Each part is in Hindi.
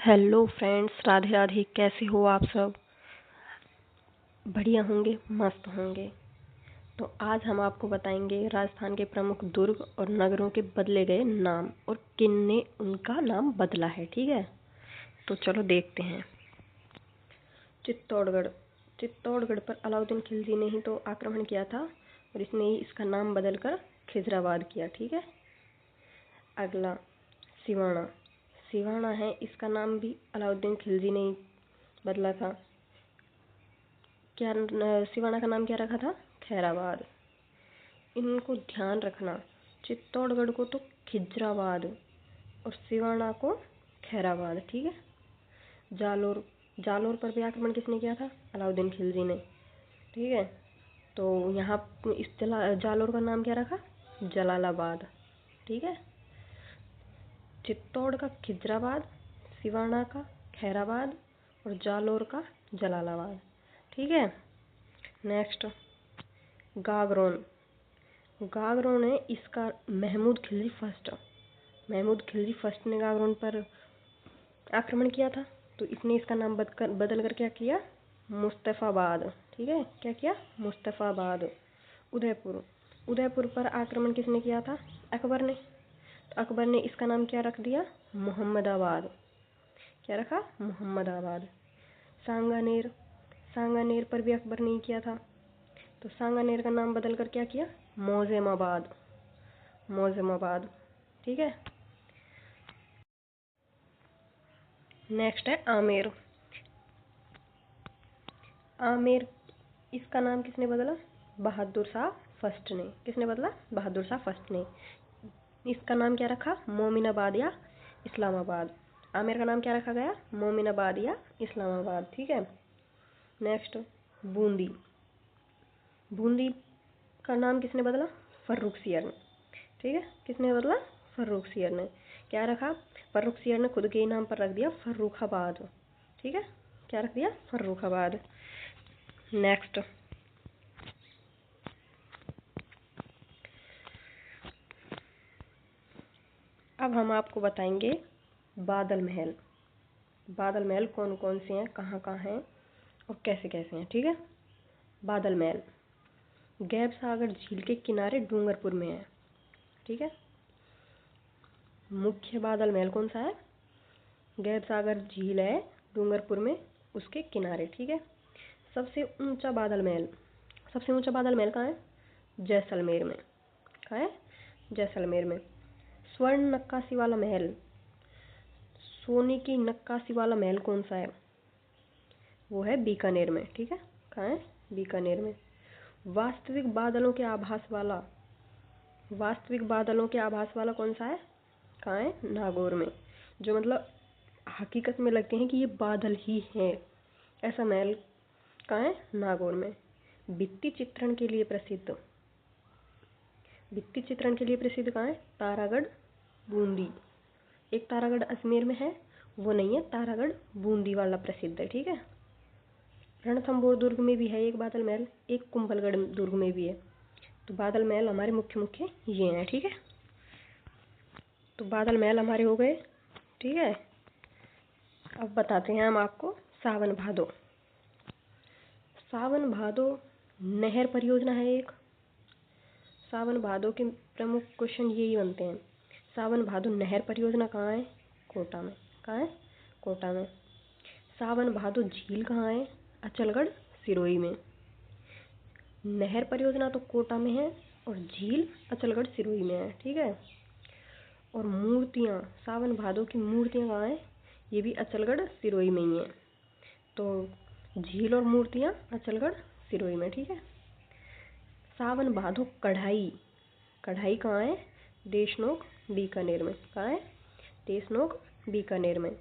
Hello friends, Radhe Radhe. कैसे हो आप सब? बढ़िया होंगे, मस्त होंगे। तो आज हम आपको बताएंगे राजस्थान के प्रमुख दुर्ग और नगरों के बदले गए नाम और किनने उनका नाम बदला है। ठीक है, तो चलो देखते हैं। चित्तौड़गढ़। चित्तौड़गढ़ पर अलाउद्दीन खिलजी ने ही तो आक्रमण किया था और इसने ही इसका नाम बदलकर खिजराबाद किया। ठीक है। अगला सिवाना। सिवाना है, इसका नाम भी अलाउद्दीन खिलजी ने ही बदला था। क्या सिवाना का नाम क्या रखा था? खैराबाद। इनको ध्यान रखना, चित्तौड़गढ़ को तो खिजराबाद और सिवाना को खैराबाद। ठीक है। जालोर। जालोर पर भी आक्रमण किसने किया था? अलाउद्दीन खिलजी ने। ठीक है। तो यहाँ इस जालोर का नाम क्या रखा? जलालाबाद। ठीक है। चित्तौड़ का खिजराबाद, सिवाना का खैराबाद और जालोर का जलालाबाद। ठीक है। नेक्स्ट गागरोन। गागरोन है, इसका महमूद खिलजी फर्स्ट। महमूद खिलजी फर्स्ट ने गागरोन पर आक्रमण किया था, तो इसने इसका नाम बदल कर क्या किया? मुस्तफ़ाबाद। ठीक है। क्या किया? मुस्तफ़ाबाद। उदयपुर। उदयपुर पर आक्रमण किसने किया था? अकबर ने। तो अकबर ने इसका नाम क्या रख दिया? मोहम्मदाबाद। क्या रखा? मोहम्मदाबाद। सांगानेर। सांगानेर पर भी अकबर ने ही किया था, तो सांगानेर का नाम बदल कर क्या किया? मोज़ेमाबाद। मोज़ेमाबाद। ठीक है। नेक्स्ट है आमेर। आमेर, इसका नाम किसने बदला? बहादुर शाह फर्स्ट ने। किसने बदला? बहादुर शाह फर्स्ट ने। इसका नाम क्या रखा? मोमिनाबाद या इस्लामाबाद। आमेर का नाम क्या रखा गया? मोमिनाबाद या इस्लामाबाद। ठीक है। नेक्स्ट बूंदी। बूंदी का नाम किसने बदला? फर्रुखसियर ने। ठीक है। किसने बदला? फर्रुखसियर ने। क्या रखा? फर्रुखसियर ने खुद के ही नाम पर रख दिया फर्रुखाबाद। ठीक है। क्या रख दिया? फर्रुखाबाद। नेक्स्ट अब हम आपको बताएंगे बादल महल। बादल महल कौन कौन से हैं, कहाँ कहाँ हैं और कैसे कैसे हैं। ठीक है। बादल महल गैब सागर झील के किनारे डूंगरपुर में है। ठीक है। मुख्य बादल महल कौन सा है? गैब सागर झील है डूंगरपुर में, उसके किनारे। ठीक है। सबसे ऊंचा बादल महल। सबसे ऊंचा बादल महल कहाँ है? जैसलमेर में। कहाँ है? जैसलमेर में। स्वर्ण नक्काशी वाला महल, सोने की नक्काशी वाला महल कौन सा है? वो है बीकानेर में। ठीक है। कहाँ है? बीकानेर में। वास्तविक बादलों के आभास वाला, वास्तविक बादलों के आभास वाला कौन सा है? कहाँ है? नागौर में। जो मतलब हकीकत में लगते हैं कि ये बादल ही हैं, ऐसा महल कहाँ है? नागौर में। भित्ति चित्रण के लिए प्रसिद्ध, भित्ति चित्रण के लिए प्रसिद्ध कहाँ है? तारागढ़ बूंदी। एक तारागढ़ अजमेर में है, वो नहीं है, तारागढ़ बूंदी वाला प्रसिद्ध है। ठीक है। रणथंभौर दुर्ग में भी है एक बादल महल, एक कुंभलगढ़ दुर्ग में भी है। तो बादल महल हमारे मुख्य मुख्य ये हैं। ठीक है। तो बादल महल हमारे हो गए। ठीक है। अब बताते हैं हम आपको सावन भादो। सावन भादो नहर परियोजना है एक। सावन भादो के प्रमुख क्वेश्चन यही बनते हैं। सावन भादो नहर परियोजना कहाँ है? कोटा में। कहाँ है? कोटा में। सावन भादो झील कहाँ है? अचलगढ़ सिरोही में। नहर परियोजना तो कोटा में है और झील अचलगढ़ सिरोही में है। ठीक है। और मूर्तियाँ, सावन भादो की मूर्तियाँ कहाँ हैं? ये भी अचलगढ़ सिरोही में ही है। तो झील और मूर्तियाँ अचलगढ़ सिरोही में। ठीक है। सावन भादो कढ़ाई, कढ़ाई कहाँ है? देशनोक बीकानेर में। कहाँ है? देशनोक बीकानेर में।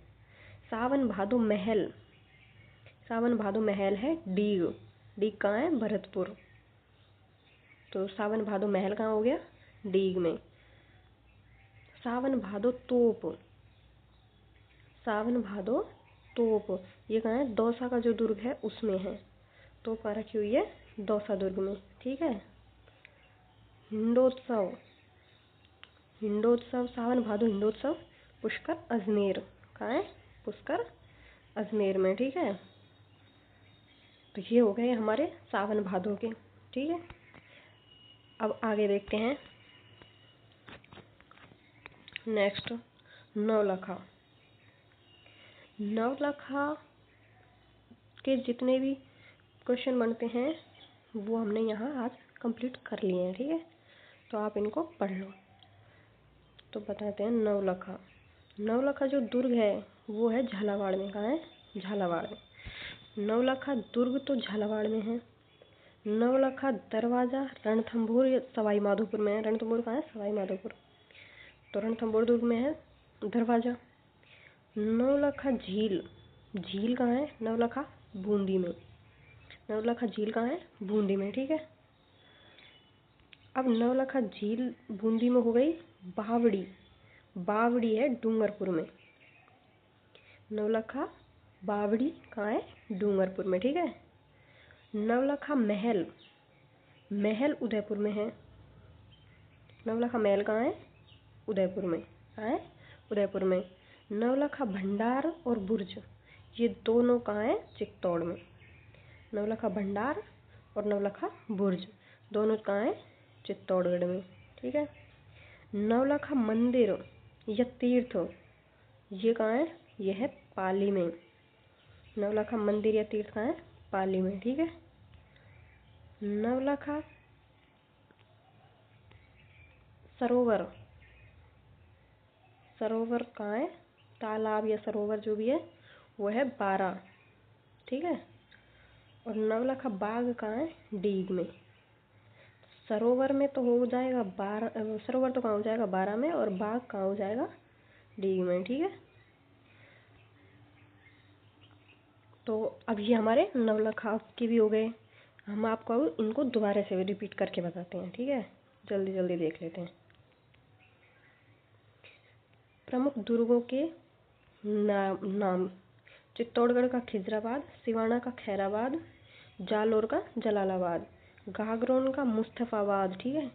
सावन भादो महल, सावन भादो महल है डीग। डीग कहाँ है? भरतपुर। तो सावन भादो महल कहाँ हो गया? डीग में। सावन भादो तोप, सावन भादो तोप ये कहाँ है? दौसा का जो दुर्ग है उसमें है। तोप रखी हुई है दौसा दुर्ग में। ठीक है। हिंडोत्सव, हिंडोत्सव सावन भादो हिंडोत्सव पुष्कर अजमेर। कहाँ है? पुष्कर अजमेर में। ठीक है, तो ये हो गए हमारे सावन भादों के। ठीक है, अब आगे देखते हैं नेक्स्ट नवलखा। नवलखा के जितने भी क्वेश्चन बनते हैं वो हमने यहाँ आज कंप्लीट कर लिए हैं। ठीक है, तो आप इनको पढ़ लो। तो बताते हैं नवलखा। नवलखा जो दुर्ग है वो है झालावाड़ में। कहाँ है? झालावाड़ में। नवलखा दुर्ग तो झालावाड़ में है। नवलखा दरवाज़ा रणथंभौर या सवाई माधोपुर में है। रणथंभौर कहाँ है? सवाई माधोपुर। तो रणथंभौर दुर्ग में है दरवाज़ा। नवलखा झील, झील कहाँ है? नवलखा बूंदी में। नवलखा झील कहाँ है? बूंदी में। ठीक है, अब नवलखा झील बूंदी में हो गई। बावड़ी, बावड़ी है डूंगरपुर में। नवलखा बावड़ी कहाँ है? डूंगरपुर में। ठीक है, नवलखा महल, महल उदयपुर में है। नवलखा महल कहाँ है? उदयपुर में। कहाँ है? उदयपुर में। नवलखा भंडार और बुर्ज ये दोनों कहाँ है? चित्तौड़ में। नवलखा भंडार और नवलखा बुर्ज दोनों कहाँ है? चित्तौड़गढ़ में। ठीक है, नवलखा मंदिर या तीर्थ ये कहाँ है? यह है पाली में। नवलखा मंदिर या तीर्थ कहाँ है? पाली में। ठीक है, नवलखा सरोवर, सरोवर कहाँ है? तालाब या सरोवर जो भी है वो है बारा। ठीक है, और नवलखा बाग कहाँ है? डीग में। सरोवर में तो हो जाएगा सरोवर तो कहाँ हो जाएगा? बारा में, और बाग कहाँ हो जाएगा? डीग में। ठीक है, तो अब ये हमारे नवलखा के भी हो गए। हम आपको इनको दोबारा से रिपीट करके बताते हैं। ठीक है, जल्दी जल्दी देख लेते हैं। प्रमुख दुर्गों के नाम चित्तौड़गढ़ का खिजराबाद, सिवाना का खैराबाद, जालोर का जलालाबाद, गागरोन का मुस्तफ़ाबाद। ठीक है,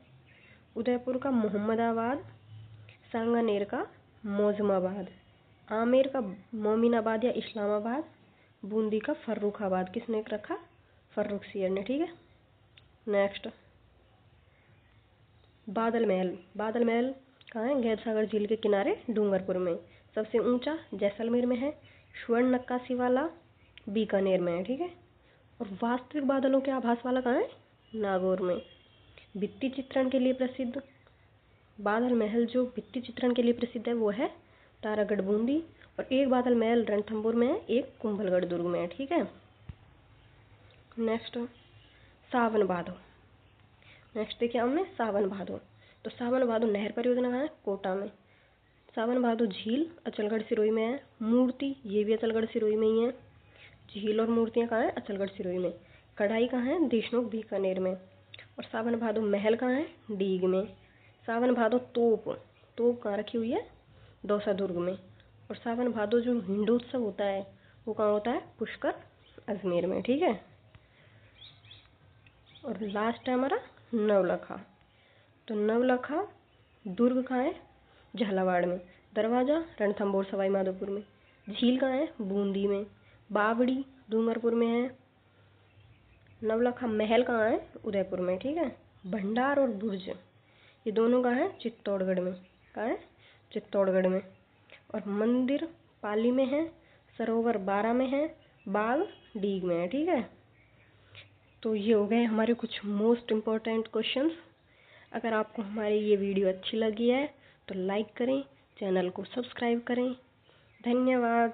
उदयपुर का मोहम्मदाबाद, सांगानेर का मौजमाबाद, आमेर का मोमिनाबाद या इस्लामाबाद, बूंदी का फर्रुखाबाद। किसने रखा? फर्रुखसियर ने। ठीक है, नेक्स्ट बादल महल। बादल महल कहाँ है? गैरसागर झील के किनारे डूंगरपुर में। सबसे ऊंचा जैसलमेर में है। स्वर्ण नक्काशी वाला बीकानेर में है। ठीक है, और वास्तविक बादलों के आभास वाला कहाँ है? नागौर में। भित्ति चित्रण के लिए प्रसिद्ध बादल महल जो भित्ति चित्रण के लिए प्रसिद्ध है वो है तारागढ़ बूंदी, और एक बादल महल रणथंभौर में है, एक कुंभलगढ़ दुर्ग में है। ठीक है, नेक्स्ट सावन भादो। नेक्स्ट देखिए हमने सावन भादो। तो सावन भादो नहर परियोजना कहाँ है? कोटा में। सावन भादो झील अचलगढ़ सिरोही में है। मूर्ति ये भी अचलगढ़ सिरोही में ही है। झील और मूर्तियाँ कहाँ है? अचलगढ़ सिरोही में। कढ़ाई कहाँ है? देशनोक बीकानेर में। और सावन भादो महल कहाँ है? डीग में। सावन भादो तोप, तोप कहाँ रखी हुई है? दौसा दुर्ग में। और सावन भादो जो हिंडोत्सव होता है वो कहाँ होता है? पुष्कर अजमेर में। ठीक है, और लास्ट है हमारा नवलखा। तो नवलखा दुर्ग कहाँ है? झालावाड़ में। दरवाज़ा रणथंभौर सवाई माधोपुर में। झील कहाँ है? बूंदी में। बावड़ी डूंगरपुर में है। नवलखा महल कहाँ है? उदयपुर में। ठीक है, भंडार और बुर्ज ये दोनों कहाँ है? चित्तौड़गढ़ में। कहाँ है? चित्तौड़गढ़ में। और मंदिर पाली में है। सरोवर बारा में है। बाग डीग में है। ठीक है, तो ये हो गए हमारे कुछ मोस्ट इम्पोर्टेंट क्वेश्चंस। अगर आपको हमारी ये वीडियो अच्छी लगी है तो लाइक करें, चैनल को सब्सक्राइब करें। धन्यवाद।